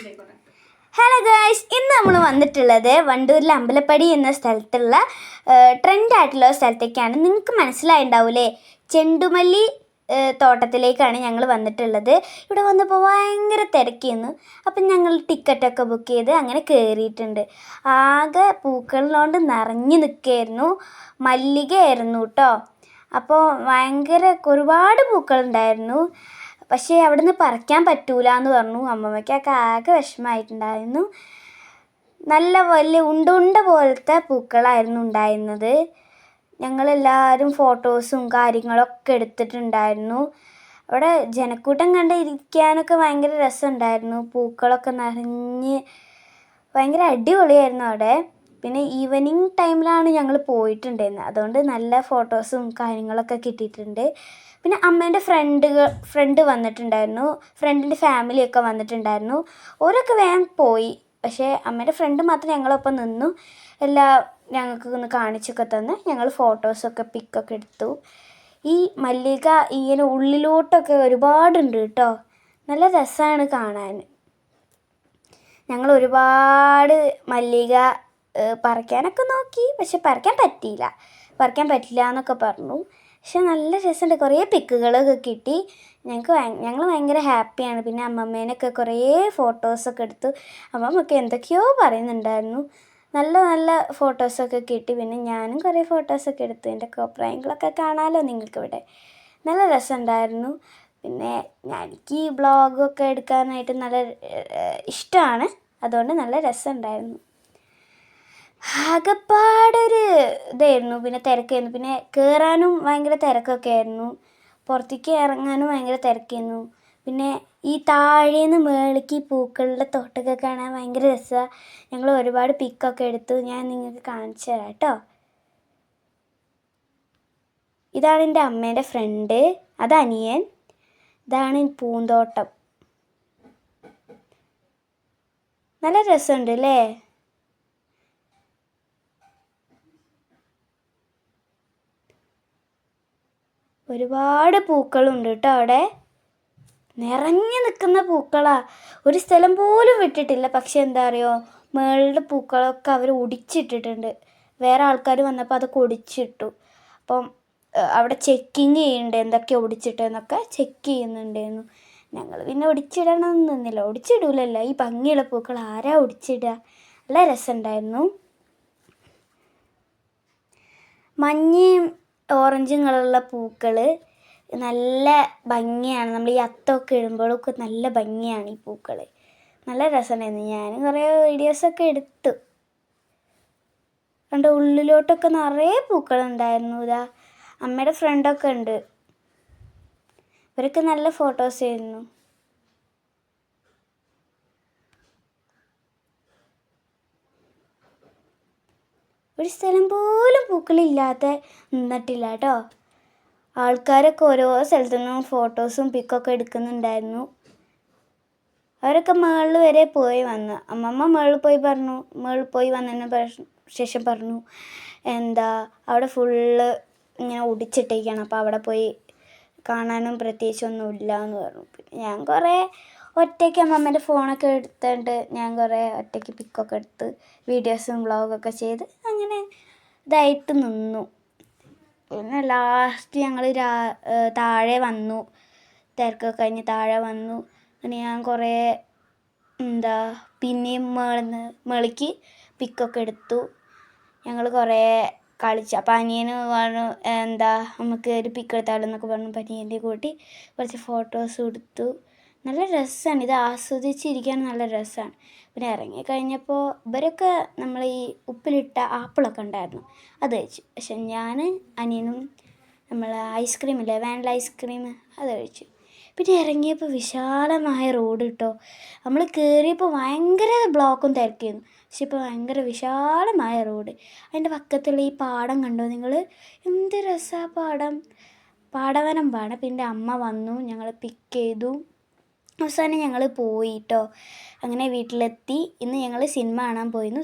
Hello guys, ഇന്ന് നമ്മൾ വന്നിട്ടുള്ളത് വണ്ടൂരിലെ അമ്പലപ്പടി എന്ന സ്ഥലത്തുള്ള ട്രെൻഡായിട്ടുള്ള സ്ഥലത്തേക്കാണ്. നിങ്ങൾക്ക് മനസ്സിലായിട്ടുണ്ടാവില്ലേ, ചെണ്ടുമല്ലി തോട്ടത്തിലേക്കാണ് ഞങ്ങൾ വന്നിട്ടുള്ളത്. ഇവിടെ വന്നപ്പോൾ ഭയങ്കര തിരക്കിയിരുന്നു. അപ്പം ഞങ്ങൾ ടിക്കറ്റൊക്കെ ബുക്ക് ചെയ്ത് അങ്ങനെ കയറിയിട്ടുണ്ട്. ആകെ പൂക്കളിലോണ്ട് നിറഞ്ഞു നിൽക്കുകയായിരുന്നു. മല്ലികയായിരുന്നു കേട്ടോ. അപ്പോൾ ഒരുപാട് പൂക്കളുണ്ടായിരുന്നു. പക്ഷേ അവിടെ നിന്ന് പറിക്കാൻ പറ്റൂല എന്ന് പറഞ്ഞു. അമ്മമ്മയ്ക്കൊക്കെ ആകെ വിഷമമായിട്ടുണ്ടായിരുന്നു. നല്ല വലിയ ഉണ്ട പോലത്തെ പൂക്കളായിരുന്നു ഉണ്ടായിരുന്നത്. ഞങ്ങളെല്ലാവരും ഫോട്ടോസും കാര്യങ്ങളൊക്കെ എടുത്തിട്ടുണ്ടായിരുന്നു. അവിടെ ജനക്കൂട്ടം കണ്ട് ഇരിക്കാനൊക്കെ ഭയങ്കര രസമുണ്ടായിരുന്നു. പൂക്കളൊക്കെ നിറഞ്ഞ് ഭയങ്കര അടിപൊളിയായിരുന്നു അവിടെ. പിന്നെ ഈവനിങ് ടൈമിലാണ് ഞങ്ങൾ പോയിട്ടുണ്ടായിരുന്നത്. അതുകൊണ്ട് നല്ല ഫോട്ടോസും കാര്യങ്ങളൊക്കെ കിട്ടിയിട്ടുണ്ട്. പിന്നെ അമ്മേൻ്റെ ഫ്രണ്ട് വന്നിട്ടുണ്ടായിരുന്നു. ഫ്രണ്ടിൻ്റെ ഫാമിലിയൊക്കെ വന്നിട്ടുണ്ടായിരുന്നു. ഓരൊക്കെ വേഗം പോയി. പക്ഷേ അമ്മേൻ്റെ ഫ്രണ്ട് മാത്രം ഞങ്ങളൊപ്പം നിന്നു. ഞങ്ങൾക്ക് ഒന്ന് കാണിച്ചൊക്കെ തന്ന് ഞങ്ങൾ ഫോട്ടോസൊക്കെ പിക്കൊക്കെ എടുത്തു. ഈ മല്ലിക ഇങ്ങനെ ഉള്ളിലോട്ടൊക്കെ ഒരുപാടുണ്ട് കേട്ടോ. നല്ല രസമാണ് കാണാൻ. ഞങ്ങൾ ഒരുപാട് മല്ലിക പറിക്കാനൊക്കെ നോക്കി. പക്ഷെ പറിക്കാൻ പറ്റില്ല എന്നൊക്കെ പറഞ്ഞു. പക്ഷെ നല്ല രസമുണ്ട്. കുറേ പിക്കുകളൊക്കെ കിട്ടി. ഞങ്ങൾ ഭയങ്കര ഹാപ്പിയാണ്. പിന്നെ അമ്മമ്മേനൊക്കെ കുറേ ഫോട്ടോസൊക്കെ എടുത്തു. അമ്മമ്മൊക്കെ എന്തൊക്കെയോ പറയുന്നുണ്ടായിരുന്നു. നല്ല ഫോട്ടോസൊക്കെ കിട്ടി. പിന്നെ ഞാനും കുറേ ഫോട്ടോസൊക്കെ എടുത്തു. എൻ്റെ കോപ്രായങ്ങളൊക്കെ കാണാമല്ലോ നിങ്ങൾക്കിവിടെ. നല്ല രസമുണ്ടായിരുന്നു. പിന്നെ എനിക്ക് ഈ ബ്ലോഗൊക്കെ എടുക്കാനായിട്ട് നല്ല ഇഷ്ടമാണ്. അതുകൊണ്ട് നല്ല രസമുണ്ടായിരുന്നു. ആകെപ്പാടൊരു ഇതായിരുന്നു. പിന്നെ തിരക്കായിരുന്നു. പിന്നെ കയറാനും ഭയങ്കര തിരക്കൊക്കെ ആയിരുന്നു. പുറത്തേക്ക് ഇറങ്ങാനും ഭയങ്കര തിരക്കായിരുന്നു. പിന്നെ ഈ താഴേന്ന് മേലേക്ക് പൂക്കളുടെ തോട്ടമൊക്കെ കാണാൻ ഭയങ്കര രസമാണ്. ഞങ്ങൾ ഒരുപാട് പിക്കൊക്കെ എടുത്തു. ഞാൻ നിങ്ങൾക്ക് കാണിച്ചു തരാം കേട്ടോ. ഇതാണ് എൻ്റെ അമ്മേൻ്റെ ഫ്രണ്ട്, അത് അനിയൻ. ഇതാണ് പൂന്തോട്ടം. നല്ല രസമുണ്ട് അല്ലേ? ഒരുപാട് പൂക്കളുണ്ട് കേട്ടോ അവിടെ. നിറഞ്ഞു നിൽക്കുന്ന പൂക്കളാണ്. ഒരു സ്ഥലം പോലും വിട്ടിട്ടില്ല. പക്ഷെ എന്താ അറിയോ, മേളുടെ പൂക്കളൊക്കെ അവർ ഒടിച്ചിട്ടിട്ടുണ്ട്. വേറെ ആൾക്കാർ വന്നപ്പോൾ അതൊക്കെ ഒടിച്ചിട്ടു. അപ്പം അവിടെ ചെക്കിങ് ചെയ്യുന്നുണ്ട്, എന്തൊക്കെ ഒടിച്ചിട്ടെന്നൊക്കെ ചെക്ക് ചെയ്യുന്നുണ്ടായിരുന്നു. ഞങ്ങൾ പിന്നെ ഒടിച്ചിടണമെന്ന് നിന്നില്ല. ഒടിച്ചിടൂലല്ലോ, ഈ ഭംഗിയുള്ള പൂക്കൾ ആരാ ഒടിച്ചിടുക. നല്ല രസമുണ്ടായിരുന്നു. മഞ്ഞയും ഓറഞ്ചും കളറുള്ള പൂക്കൾ നല്ല ഭംഗിയാണ്. നമ്മൾ ഈ അത്തമൊക്കെ ഇടുമ്പോഴൊക്കെ നല്ല ഭംഗിയാണ് ഈ പൂക്കൾ. നല്ല രസമുണ്ടായിരുന്നു. ഞാനും കുറേ വീഡിയോസൊക്കെ എടുത്തു. കണ്ട ഉള്ളിലോട്ടൊക്കെ നിറയെ പൂക്കളുണ്ടായിരുന്നു. ഇതാ അമ്മയുടെ ഫ്രണ്ടൊക്കെ ഉണ്ട്. ഇവരൊക്കെ നല്ല ഫോട്ടോസ് ആയിരുന്നു. ഒരു സ്ഥലം പോലും പൂക്കളില്ലാതെ നിന്നിട്ടില്ല കേട്ടോ. ആൾക്കാരൊക്കെ ഓരോ സ്ഥലത്തു നിന്നും ഫോട്ടോസും പിക്കൊക്കെ എടുക്കുന്നുണ്ടായിരുന്നു. അവരൊക്കെ മുകളിൽ വരെ പോയി വന്നു. അമ്മമ്മ മുകളിൽ പോയി വന്നതിന് ശേഷം പറഞ്ഞു, അവിടെ ഫുള്ള് ഇങ്ങനെ ഒടിച്ചിട്ടേക്കാണ്. അപ്പോൾ അവിടെ പോയി കാണാനും പ്രത്യേകിച്ചൊന്നുമില്ല എന്ന് പറഞ്ഞു. പിന്നെ ഞാൻ കുറേ ഒറ്റയ്ക്ക് അമ്മമ്മേൻ്റെ ഫോണൊക്കെ എടുത്തുകൊണ്ട് ഞാൻ കുറേ ഒറ്റയ്ക്ക് പിക്കൊക്കെ എടുത്ത് വീഡിയോസും വ്ളോഗൊക്കെ ചെയ്ത് അങ്ങനെ ഇതായിട്ട് നിന്നു. പിന്നെ ലാസ്റ്റ് ഞങ്ങൾ താഴെ വന്നു. തിരക്കൊക്കെ കഴിഞ്ഞ് താഴെ വന്നു. പിന്നെ ഞാൻ കുറേ പിന്നെയും മേളിക്ക് പിക്കൊക്കെ എടുത്തു. ഞങ്ങൾ കുറേ കളിച്ചു. അപ്പം അനിയന് പറഞ്ഞു നമുക്ക് ഒരു പിക്ക് എടുത്താലോ എന്നൊക്കെ പറഞ്ഞു. അനിയൻ്റെ കൂട്ടി കുറച്ച് ഫോട്ടോസും എടുത്തു. നല്ല രസമാണ്. ഇത് ആസ്വദിച്ചിരിക്കാൻ നല്ല രസമാണ്. പിന്നെ ഇറങ്ങിക്കഴിഞ്ഞപ്പോൾ ഇവരൊക്കെ നമ്മൾ ഈ ഉപ്പിലിട്ട ആപ്പിളൊക്കെ ഉണ്ടായിരുന്നു, അത് കഴിച്ചു. പക്ഷെ ഞാൻ അനിയനും നമ്മൾ ഐസ്ക്രീമില്ലേ, വാനില ഐസ്ക്രീം, അത് കഴിച്ചു. പിന്നെ ഇറങ്ങിയപ്പോൾ വിശാലമായ റോഡ് കേട്ടോ. നമ്മൾ കയറിയപ്പോൾ ഭയങ്കര ബ്ലോക്കും തിരക്കിയിരുന്നു. പക്ഷെ ഇപ്പോൾ ഭയങ്കര വിശാലമായ റോഡ്. അതിൻ്റെ പക്കത്തുള്ള ഈ പാടം കണ്ടോ നിങ്ങൾ? എന്ത് രസമാണ് പാടവനം. പിന്നെ അമ്മ വന്നു, ഞങ്ങൾ പിക്ക് ചെയ്തു. അവസാനം ഞങ്ങൾ പോയി കേട്ടോ. അങ്ങനെ വീട്ടിലെത്തി. ഇന്ന് ഞങ്ങൾ സിനിമ കാണാൻ പോയിരുന്നു.